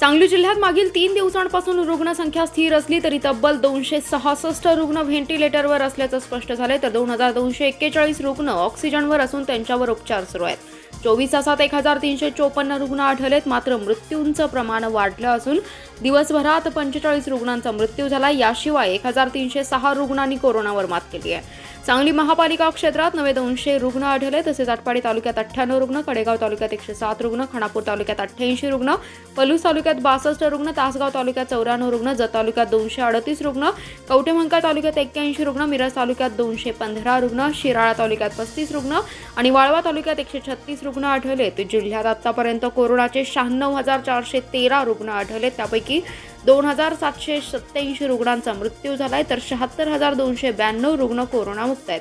सांगली जिल्ह्यात मागील 3 दिवसांपासून रुग्णसंख्या स्थिर असली तरी तब्बल 266 रुग्ण व्हेंटिलेटरवर असल्याचं स्पष्ट झालंय, तर 2241 रुग्ण ऑक्सिजनवर असून त्यांच्यावर उपचार सुरू आहेत. 24 तासात 1354 रुग्ण आढळलेत. मात्र मृत्यूंचं प्रमाण वाढलं असून दिवसभरात 45 रुग्णांचा मृत्यू झाला. याशिवाय 1306 रुग्णांनी कोरोनावर मात केली आहे. सांगली महापालिका क्षेत्रात नवे 200 रुग्ण आढळले. तसेच आटपाडी तालुक्यात 98 रुग्ण, कडेगाव तालुक्यात 107 रुग्ण, खानापूर तालुक्यात 88 रुग्ण, पलूस तालुक्यात 62 रुग्ण, तासगाव तालुक्यात 94 रुग्ण, जत तालुक्यात 238 रुग्ण, कवठेमंकाळ तालुक्यात 81 रुग्ण, मिरज तालुक्यात 215 रुग्ण, शिराळा तालुक्यात 35 रुग्ण आणि वाळवा तालुक्यात 136 रुग्ण आढळलेत. जिल्ह्यात आतापर्यंत कोरोनाचे 96,413 रुग्ण आढळलेत. त्यापैकी 2,787 रुग्णांचा मृत्यू झालाय, तर 76,292 रुग्ण कोरोनामुक्त आहेत.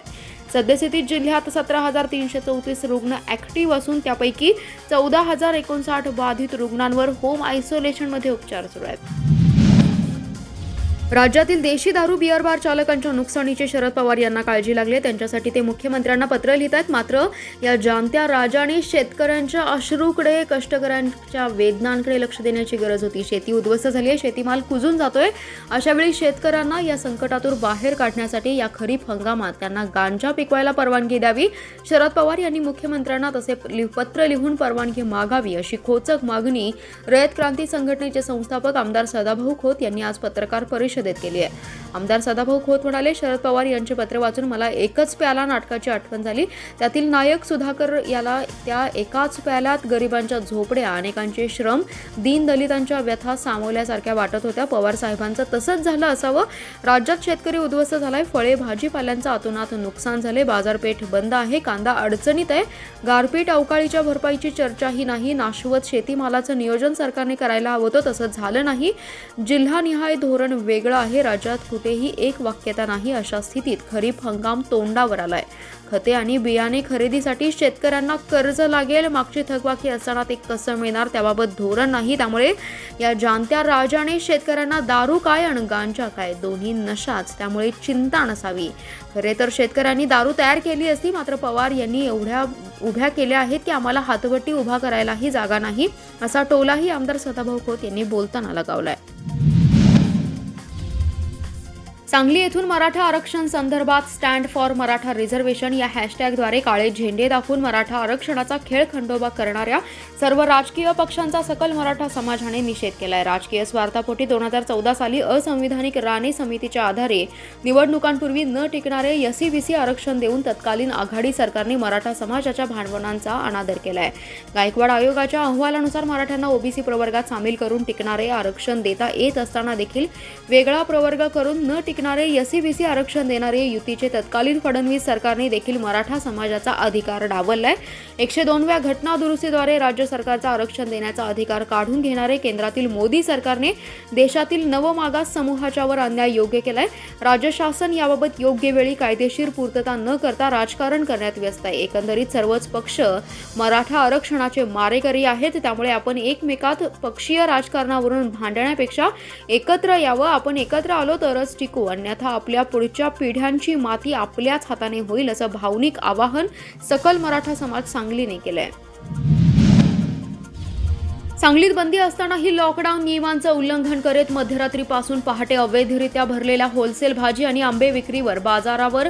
सद्यस्थितीत जिल्ह्यात 17,334 रुग्ण ॲक्टिव्ह असून त्यापैकी 14,059 बाधित रुग्णांवर होम आयसोलेशनमध्ये उपचार सुरू आहेत. राज्यातील देशी दारू बिअर बार चालकांच्या नुकसानीची शरद पवार यांना काळजी लागली आहे. त्यांच्यासाठी ते मुख्यमंत्र्यांना पत्र लिहित आहेत. मात्र या जाणत्या राजाने शेतकऱ्यांच्या अश्रूकडे, कष्टकऱ्यांच्या वेदनांकडे लक्ष देण्याची गरज होती. शेती उद्ध्वस्त झाली आहे, शेतीमाल कुजून जातोय. अशावेळी शेतकऱ्यांना या संकटातून बाहेर काढण्यासाठी या खरीप हंगामात त्यांना गांजा पिकवायला परवानगी द्यावी. शरद पवार यांनी मुख्यमंत्र्यांना तसे पत्र लिहून परवानगी मागावी, अशी खोचक मागणी रयत क्रांती संघटनेचे संस्थापक आमदार सदाभाऊ खोत यांनी आज पत्रकार परिषदेत केली आहे. आमदार सदाभाऊ खोत म्हणाले, शरद पवार यांचे पत्र वाचून मला एकच प्याला नाटकाची आठवण झाली. त्यातील नायक सुधाकर याला त्या एकाच प्याल्यात गरिबांच्या झोपड्या, अनेकांचे श्रम, दीनदलितांच्या व्यथा सामावल्यासारख्या वाटत होत्या. पवार साहेबांचं तसंच झालं असावं. राज्यात शेतकरी उद्ध्वस्त झालाय. फळे भाजीपाल्यांचं अतोनात नुकसान झाले. बाजारपेठ बंद आहे. कांदा अडचणीत आहे. गारपीट, अवकाळीच्या भरपाईची चर्चाही नाही. नाशवत शेतीमालाचं नियोजन सरकारने करायला हवं होतं, तसं झालं नाही. जिल्हानिहाय धोरण वेगळं आहे. राज्यात कुठेही एक वाक्यता नाही. अशा स्थितीत खरीप हंगाम तोंडावर आलाय. खते आणि बियाणे खरेदीसाठी शेतकऱ्यांना कर्ज लागेल. मागची थकबाकी असताना ते कसं मिळणार, त्याबाबत धोरण नाही. त्यामुळे या जाणत्या राजाने शेतकऱ्यांना दारू काय आणि गांजा काय, दोन्ही नशाच, त्यामुळे चिंता नसावी. खरे तर शेतकऱ्यांनी दारू तयार केली असती, मात्र पवार यांनी एवढ्या उभ्या केल्या आहेत की आम्हाला हातवटी उभा करायलाही जागा नाही, असा टोलाही आमदार सदाभाऊ खोत यांनी बोलताना लगावलाय. सांगली येथून मराठा आरक्षण संदर्भात स्टँड फॉर मराठा रिझर्वेशन या हॅशटॅगद्वारे काळे झेंडे दाखवून मराठा आरक्षणाचा खेळ खंडोबा करणाऱ्या सर्व राजकीय पक्षांचा सकल मराठा समाजाने निषेध केलाय. राजकीय स्वार्थापोटी 2014 साली असंविधानिक राणे समितीच्या आधारे निवडणुकांपूर्वी न टिकणारे एससी-बीसी आरक्षण देऊन तत्कालीन आघाडी सरकारने मराठा समाजाच्या भांडवलांचा अनादर केलाय. गायकवाड आयोगाच्या अहवालानुसार मराठ्यांना ओबीसी प्रवर्गात सामील करून टिकणारे आरक्षण देता येत असताना देखील वेगळा प्रवर्ग करून न एससी-बीसी आरक्षण देणारे युतीचे तत्कालीन फडणवीस सरकारने देखील मराठा समाजाचा अधिकार डावललाय. 102व्या घटना दुरुस्तीद्वारे राज्य सरकारचा आरक्षण देण्याचा अधिकार काढून घेणारे केंद्रातील मोदी सरकारने देशातील नवमागास समूहाच्यावर अन्याय योग्य केलाय. राज्य शासन याबाबत योग्य वेळी कायदेशीर पूर्तता न करता राजकारण करण्यात व्यस्त आहे. एकंदरीत सर्वच पक्ष मराठा आरक्षणाचे मारेकरी आहेत. त्यामुळे आपण एकमेकात पक्षीय राजकारणावरून भांडण्यापेक्षा एकत्र यावं. आपण एकत्र आलो तरच टिकू, अन्यथा आपल्या पुढच्या पिढ्यांची माती आपल्याच हाताने होईल, असं भावनिक आवाहन सकल मराठा समाज सांगलीने केलंय. सांगलीत बंदी असतानाही लॉकडाऊन नियमांचं उल्लंघन करत मध्यरात्रीपासून पहाटे अवैधरित्या भरलेल्या होलसेल भाजी आणि आंबे विक्रीवर बाजारावर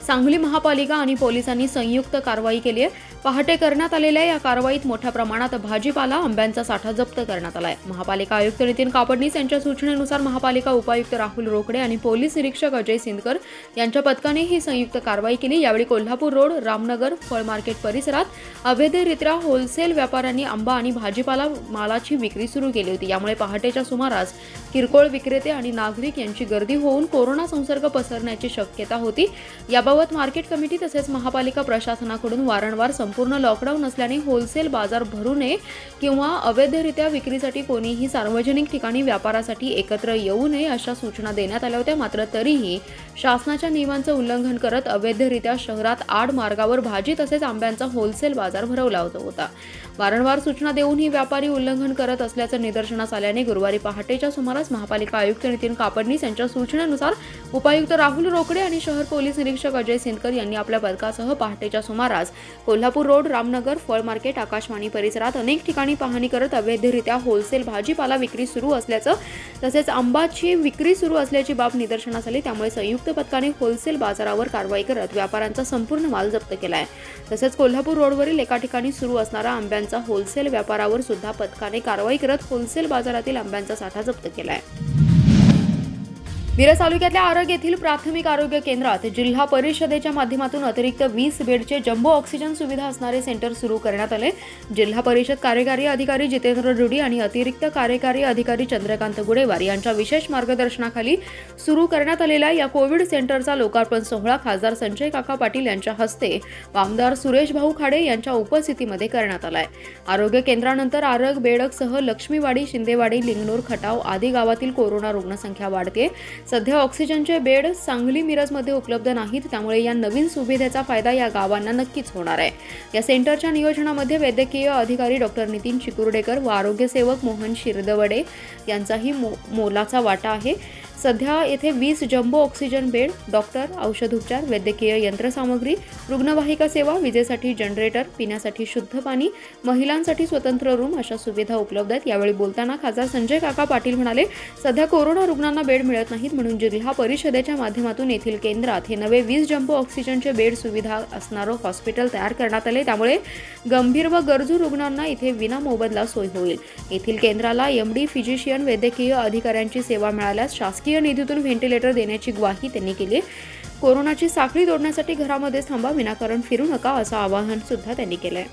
सांगली महापालिका आणि पोलिसांनी संयुक्त कारवाई केली आहे. पहाटे करण्यात आलेल्या या कारवाईत मोठ्या प्रमाणात भाजीपाला, आंब्यांचा साठा जप्त करण्यात आला आहे. महापालिका आयुक्त नितीन कापडनीस यांच्या सूचनेनुसार महापालिका उपायुक्त राहुल रोकडे आणि पोलीस निरीक्षक अजय सिंदकर यांच्या पथकाने ही संयुक्त कारवाई केली. यावेळी कोल्हापूर रोड, रामनगर, फळ मार्केट परिसरात अवैधरित्या होलसेल व्यापाऱ्यांनी आंबा आणि भाजीपाला मालाची विक्री सुरू केली होती. यामुळे पहाटेच्या सुमारास किरकोळ विक्रेते आणि नागरिक यांची गर्दी होऊन कोरोना संसर्ग पसरण्याची शक्यता होती. याबाबत मार्केट कमिटी तसेच महापालिका प्रशासनाकडून वारंवार संपूर्ण लॉकडाऊन असल्याने होलसेल बाजार भरू नये किंवा अवैधरित्या विक्रीसाठी कोणीही सार्वजनिक ठिकाणी व्यापारासाठी एकत्र येऊ नये अशा सूचना देण्यात आल्या होत्या. मात्र तरीही शासनाच्या नियमांचं उल्लंघन करत अवैधरित्या शहरात आड मार्गावर भाजी तसेच आंब्यांचा होलसेल बाजार भरवला होता. वारंवार सूचना देऊनही व्यापारी उल्लंघन करत असल्याचं निदर्शनास आल्याने गुरुवारी पहाटेच्या सुमारास महापालिका आयुक्त नितीन कापडनीस यांच्या सूचनेनुसार उपायुक्त राहुल रोकडे आणि शहर पोलीस निरीक्षक अजय सिंदकर यांनी आपल्या पथकासह पहाटेच्या सुमारास कोल्हापूर कोल्हापूर रोड, रामनगर, फळ मार्केट, आकाशवाणी परिसरात अनेक ठिकाणी पाहणी करत अवैधरित्या होलसेल भाजीपाला विक्री सुरू असल्याचं तसेच आंबाची विक्री सुरू असल्याची बाब निदर्शनास आली। त्यामुळे संयुक्त पथकाने होलसेल बाजारावर कारवाई करत व्यापाऱ्यांचा संपूर्ण माल जप्त केला आहे। तसेच कोल्हापूर रोडवरील एका ठिकाणी सुरू असणारा आंब्यांचा होलसेल व्यापारावर सुद्धा पथकाने कारवाई करत होलसेल बाजारातील आंब्यांचा साठा जप्त केला आहे। मिरज तालुक्यातल्या आरग येथील प्राथमिक आरोग्य केंद्रात जिल्हा परिषदेच्या माध्यमातून अतिरिक्त 20 बेडचे जम्बो ऑक्सिजन सुविधा असणारे सेंटर सुरू करण्यात आले। जिल्हा परिषद कार्यकारी अधिकारी जितेंद्र रुडी आणि अतिरिक्त कार्यकारी अधिकारी चंद्रकांत गुडेवार यांच्या विशेष मार्गदर्शनाखाली सुरू करण्यात आलेल्या या कोविड सेंटरचा लोकार्पण सोहळा खासदार संजय काका पाटील यांच्या हस्ते व आमदार सुरेश भाऊ खाडे यांच्या उपस्थितीमध्ये करण्यात आलाय। आरोग्य केंद्रानंतर आरग, बेडकसह लक्ष्मीवाडी, शिंदेवाडी, लिंगणूर, खटाव आदी गावातील कोरोना रुग्णसंख्या वाढते। सध्या ऑक्सिजनचे बेड सांगली, मिरजमध्ये उपलब्ध नाहीत, त्यामुळे या नवीन सुविधेचा फायदा या गावांना नक्कीच होणार आहे। या सेंटरच्या नियोजनामध्ये वैद्यकीय अधिकारी डॉक्टर नितीन चिकुर्डेकर व आरोग्यसेवक मोहन शिरदवडे यांचाही मोलाचा वाटा आहे। सध्या येथे 20 जम्बो ऑक्सिजन बेड, डॉक्टर, औषधोपचार, वैद्यकीय यंत्रसामग्री, रुग्णवाहिका सेवा, विजेसाठी जनरेटर, पिण्यासाठी शुद्ध पाणी, महिलांसाठी स्वतंत्र रूम अशा सुविधा उपलब्ध आहेत। यावेळी बोलताना खासदार संजय काका पाटील म्हणाले, सध्या कोरोना रुग्णांना बेड मिळत नाहीत, म्हणून जिल्हा परिषदेच्या माध्यमातून येथील केंद्रात हे नवे 20 जम्बो ऑक्सिजनचे बेड सुविधा असणारं हॉस्पिटल तयार करण्यात आले। त्यामुळे गंभीर व गरजू रुग्णांना इथे विना मोबदला सोय होईल। येथील केंद्राला एमडी, फिजिशियन, वैद्यकीय अधिकाऱ्यांची सेवा मिळाल्यास शासकीय निधीतून व्हेंटिलेटर देण्याची ग्वाही त्यांनी केली। कोरोनाची साखळी तोडण्यासाठी घरामध्येच थांबा, विनाकारण फिरू नका असं आवाहन सुद्धा त्यांनी केलंय।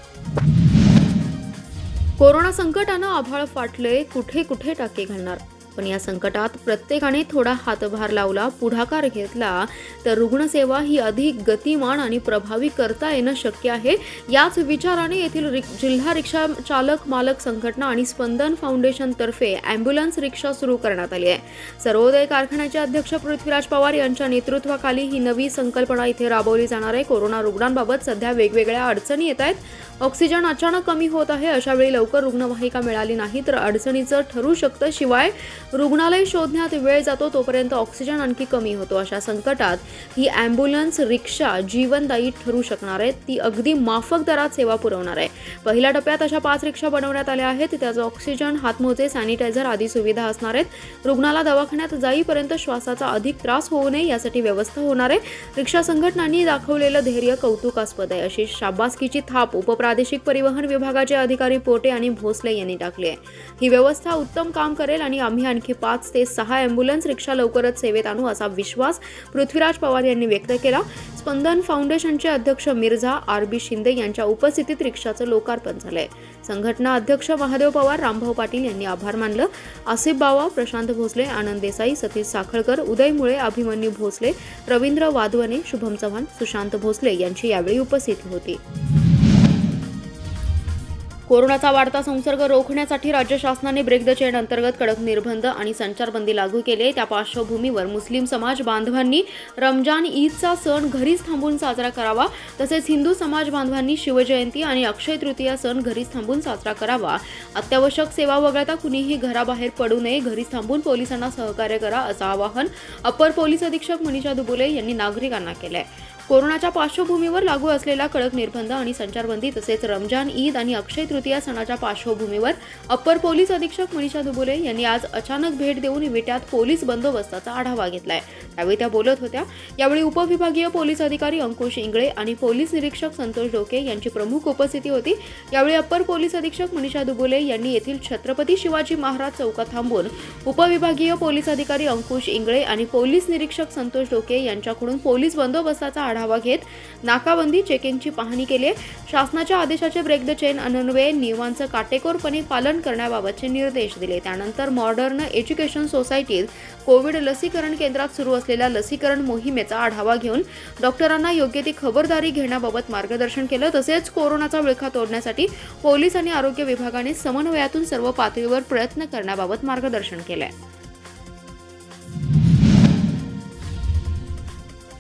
कोरोना संकटानं आभाळ फाटले, कुठे कुठे टाके घालणार, पण या संकटात प्रत्येकाने थोडा हातभार लावला, पुढाकार घेतला तर रुग्णसेवा ही अधिक गतिमान आणि प्रभावी करता येणं शक्य आहे। याच विचाराने येथील जिल्हा रिक्षा चालक मालक संघटना आणि स्पंदन फाउंडेशन तर्फे ॲम्ब्युलन्स रिक्षा सुरू करण्यात आली आहे। सर्वोदय कारखान्याचे अध्यक्ष पृथ्वीराज पवार यांच्या नेतृत्वाखाली ही नवी संकल्पना इथे राबवली जाणार आहे। कोरोना रुग्णांबाबत सध्या वेगवेगळ्या अडचणी येत आहेत। ऑक्सिजन अचानक कमी होत आहे, अशा वेळी लवकर रुग्णवाहिका मिळाली नाही तर अडचणीचं ठरू शकतं। शिवाय रुग्णालय शोधण्यात वेळ जातो, तोपर्यंत ऑक्सिजन आणखी कमी होतो। अशा संकटात ही ॲम्ब्युलन्स रिक्षा जीवनदायी ठरू शकणार आहे। ती अगदी माफक दरात सेवा पुरवणार आहे। पहिल्या टप्प्यात अशा 5 रिक्षा बनवण्यात आल्या आहेत। त्याचं ऑक्सिजन, हातमोजे, सॅनिटायझर आदी सुविधा असणार आहेत। रुग्णाला दवाखान्यात जाईपर्यंत श्वासाचा अधिक त्रास होऊ नये यासाठी व्यवस्था होणार आहे। रिक्षा संघटनांनी दाखवलेलं धैर्य कौतुकास्पद आहे, अशी शाबासकीची थाप उपप्रादेशिक परिवहन विभागाचे अधिकारी पोटे आणि भोसले यांनी टाकली आहे। ही व्यवस्था उत्तम काम करेल आणि आम्ही आणखी 5 ते 6 ॲम्ब्युलन्स रिक्षा लवकरच सेवेत आणू असा विश्वास पृथ्वीराज पवार यांनी व्यक्त केला। स्पंदन फाउंडेशनचे अध्यक्ष मिर्झा आर.बी. शिंदे यांच्या उपस्थितीत रिक्षाचं लोकार्पण झालंय। संघटना अध्यक्ष महादेव पवार, रामभाऊ पाटील यांनी आभार मानलं। आसिफ बावा, प्रशांत भोसले, आनंद देसाई, सतीश साखळकर, उदय मुळे, अभिमन्यू भोसले, रवींद्र वाधवने, शुभम चव्हाण, सुशांत भोसले यांची यावेळी उपस्थिती होती। कोरोनाचा वाढता संसर्ग रोखण्यासाठी राज्य शासनाने ब्रेक द चेन अंतर्गत कडक निर्बंध आणि संचारबंदी लागू केली। त्या पार्श्वभूमीवर मुस्लिम समाज बांधवांनी रमजान ईदचा सण घरीच थांबून साजरा करावा, तसेच हिंदू समाज बांधवांनी शिवजयंती आणि अक्षय तृतीया सण घरीच थांबून साजरा करावा। अत्यावश्यक सेवा वगळता कुणीही घराबाहेर पडू नये, घरीच थांबून पोलिसांना सहकार्य करा असं आवाहन अप्पर पोलीस अधीक्षक मनीषा दुबुले यांनी नागरिकांना केलंय। कोरोनाच्या पार्श्वभूमीवर लागू असलेल्या कडक निर्बंध आणि संचारबंदी तसेच रमजान ईद आणि अक्षय तृतीया सणाच्या पार्श्वभूमीवर अप्पर पोलीस अधीक्षक मनीषा दुबुले यांनी आज अचानक भेट देऊन विट्यात पोलीस बंदोबस्ताचा आढावा घेतलाय। त्यावेळी त्या बोलत होत्या। यावेळी उपविभागीय पोलीस अधिकारी अंकुश इंगळे आणि पोलीस निरीक्षक संतोष डोके यांची प्रमुख उपस्थिती होती। यावेळी अप्पर पोलीस अधीक्षक मनीषा दुबुले यांनी येथील छत्रपती शिवाजी महाराज चौकात थांबून उपविभागीय पोलीस अधिकारी अंकुश इंगळे आणि पोलीस निरीक्षक संतोष डोके यांच्याकडून पोलीस बंदोबस्ताचा आढावा घेत नाकाबंदी, चेकिंगची पाहणी केली। शासनाच्या आदेशाचे ब्रेक द चेन अन्वये नियमांचं काटेकोरपणे पालन करण्याबाबतचे निर्देश दिले। त्यानंतर मॉडर्न एज्युकेशन सोसायटीत कोविड लसीकरण केंद्रात सुरू असलेल्या लसीकरण मोहिमेचा आढावा घेऊन डॉक्टरांना योग्य ती खबरदारी घेण्याबाबत मार्गदर्शन केलं। तसेच कोरोनाचा विळखा तोडण्यासाठी पोलीस आणि आरोग्य विभागाने समन्वयातून सर्व पातळीवर प्रयत्न करण्याबाबत मार्गदर्शन केलंय।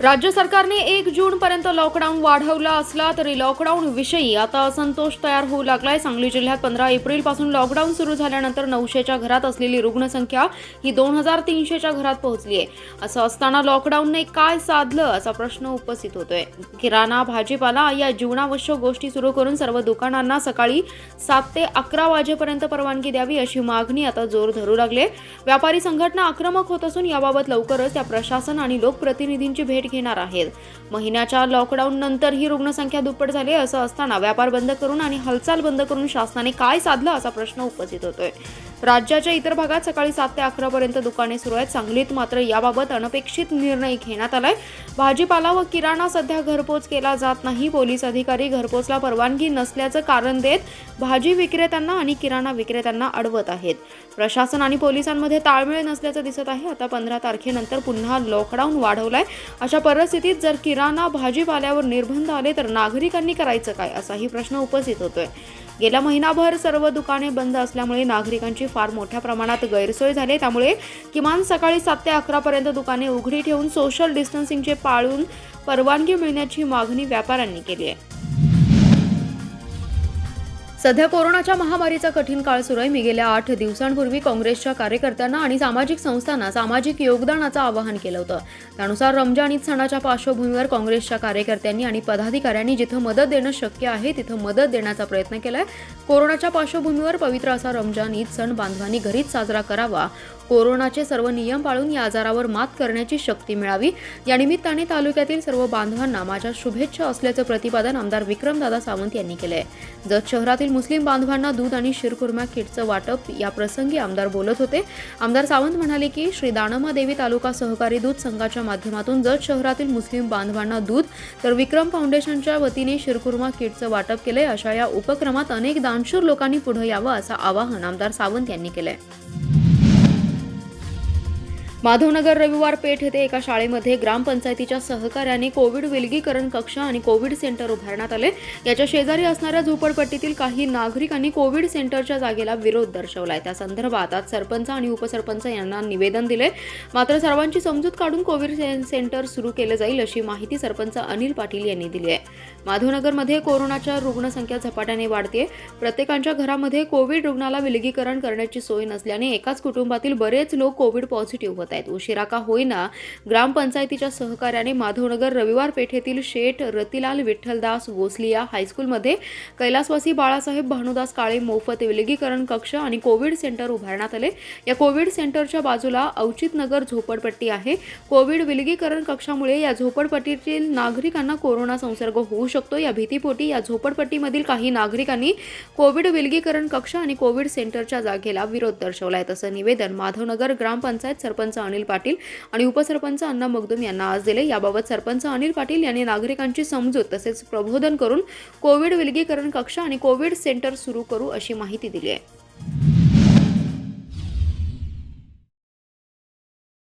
राज्य सरकारने 1 जूनपर्यंत लॉकडाऊन वाढवला असला तरी लॉकडाऊन विषयी आता असंतोष तयार होऊ लागलाय. सांगली जिल्ह्यात 15 एप्रिलपासून लॉकडाऊन सुरू झाल्यानंतर 900च्या घरात असलेली रुग्णसंख्या ही 2300च्या घरात पोहोचली आहे. असं असताना लॉकडाऊनने काय साधलं असा प्रश्न उपस्थित होतोय. किराणा, भाजीपाला या जीवनावश्यक गोष्टी सुरू करून सर्व दुकानांना सकाळी 7 ते 11 वाजेपर्यंत परवानगी द्यावी अशी मागणी आता जोर धरू लागले. व्यापारी संघटना आक्रमक होत असून याबाबत लवकरच त्या प्रशासन आणि लोकप्रतिनिधींची भेट घेणार आहेत. महिन्याच्या लॉकडाऊन नंतर ही रुग्णसंख्या दुप्पट झाली. असं असताना व्यापार बंद करून आणि हालचाल बंद करून शासनाने काय साधलं असा प्रश्न उपस्थित होतोय. राज्याच्या इतर भागात सकाळी 7 ते 11 पर्यंत दुकाने सुरू आहेत. सांगलीत मात्र याबाबत अनपेक्षित निर्णय घेण्यात आलाय. भाजीपाला व किराणा सध्या घरपोच केला जात नाही. पोलीस अधिकारी घरपोचला परवानगी नसल्याचं कारण देत भाजी विक्रेत्यांना आणि किराणा विक्रेत्यांना अडवत आहेत. प्रशासन आणि पोलिसांमध्ये ताळमेळ नसल्याचं दिसत आहे. आता 15 तारखेनंतर पुन्हा लॉकडाऊन वाढवलाय. अशा परिस्थितीत जर किराणा भाजीपाल्यावर निर्बंध आले तर नागरिकांनी करायचं काय असाही प्रश्न उपस्थित होतोय. गेल्या महिनाभर सर्व दुकाने बंद असल्यामुळे नागरिकांची फार मोठ्या प्रमाणात गैरसोय झाली. त्यामुळे किमान सकाळी 7 ते 11 पर्यंत दुकाने उघडी ठेवून सोशल डिस्टन्सिंगचे पाळून परवानगी मिळण्याची मागणी व्यापाऱ्यांनी केली आहे. सध्या कोरोनाच्या महामारीचा कठीण काळ सुरू आहे. मी गेल्या 8 दिवसांपूर्वी काँग्रेसच्या कार्यकर्त्यांना आणि सामाजिक संस्थांना सामाजिक योगदानाचं आवाहन केलं होतं. त्यानुसार रमजान ईद सणाच्या पार्श्वभूमीवर काँग्रेसच्या कार्यकर्त्यांनी आणि पदाधिकाऱ्यांनी जिथं मदत देणं शक्य आहे तिथं मदत देण्याचा प्रयत्न केलाय. कोरोनाच्या पार्श्वभूमीवर पवित्र असा रमजान ईद सण बांधवांनी घरीच साजरा करावा. कोरोनाचे सर्व नियम पाळून या आजारावर मात करण्याची शक्ती मिळावी. या निमित्ताने तालुक्यातील सर्व बांधवांना माझ्या शुभेच्छा असल्याचं प्रतिपादन आमदार विक्रमदादा सावंत यांनी केलंय. जत शहरातील मुस्लिम बांधवांना दूध आणि शिरखुर्मा किटचं वाटप या प्रसंगी आमदार बोलत होते. आमदार सावंत म्हणाले की श्री दानमादेवी तालुका सहकारी दूध संघाच्या माध्यमातून जत शहरातील मुस्लिम बांधवांना दूध तर विक्रम फाउंडेशनच्या वतीने शिरखुर्मा किटचं वाटप केलंय. अशा या उपक्रमात अनेक दानशूर लोकांनी पुढे यावं असं आवाहन आमदार सावंत यांनी केलंय. माधवनगर रविवार पेठ येथे एका शाळेमध्ये ग्रामपंचायतीच्या सहकार्याने कोविड विलगीकरण कक्ष आणि कोविड सेंटर उभारण्यात आले. याच्या शेजारी असणाऱ्या झोपडपट्टीतील काही नागरिकांनी कोविड सेंटरच्या जागेला विरोध दर्शवलाय. त्या संदर्भात आज सरपंच आणि उपसरपंच यांना निवेदन दिले. मात्र सर्वांची समजूत काढून कोविड सेंटर सुरू केलं जाईल अशी माहिती सरपंच अनिल पाटील यांनी दिली आहे. माधवनगरमध्ये कोरोनाच्या रुग्णसंख्या झपाट्याने वाढते. प्रत्येकाच्या घरामध्ये कोविड रुग्णाला विलगीकरण करण्याची सोय नसल्याने एकाच कुटुंबातील बरेच लोक कोविड पॉझिटिव्ह होत आहेत. उशिरा का होईना ग्रामपंचायतीच्या सहकार्याने माधवनगर रविवार पेठेतील शेठ रतिलाल विठ्ठलदास गोसलिया हायस्कूलमध्ये कैलासवासी बाळासाहेब भानुदास काळे मोफत विलगीकरण कक्ष आणि कोविड सेंटर उभारण्यात आले. या कोविड सेंटरच्या बाजूला औचितनगर झोपडपट्टी आहे. कोविड विलगीकरण कक्षामुळे या झोपडपट्टीतील नागरिकांना कोरोना संसर्ग होऊ शकतो. या भीतीपोटी या झोपडपट्टीमधील काही नागरिकांनी कोविड विलगीकरण कक्ष आणि कोविड सेंटरच्या जागेला विरोध दर्शवलाय. तसं निवेदन माधवनगर ग्रामपंचायत सरपंच अनिल पाटील आणि उपसरपंच अण्णा मगदूम यांना आज दिले. याबाबत सरपंच अनिल पाटील यांनी नागरिकांची समजूत तसेच प्रबोधन करून कोविड विलगीकरण कक्ष आणि कोविड सेंटर सुरू करू अशी माहिती दिली आहे.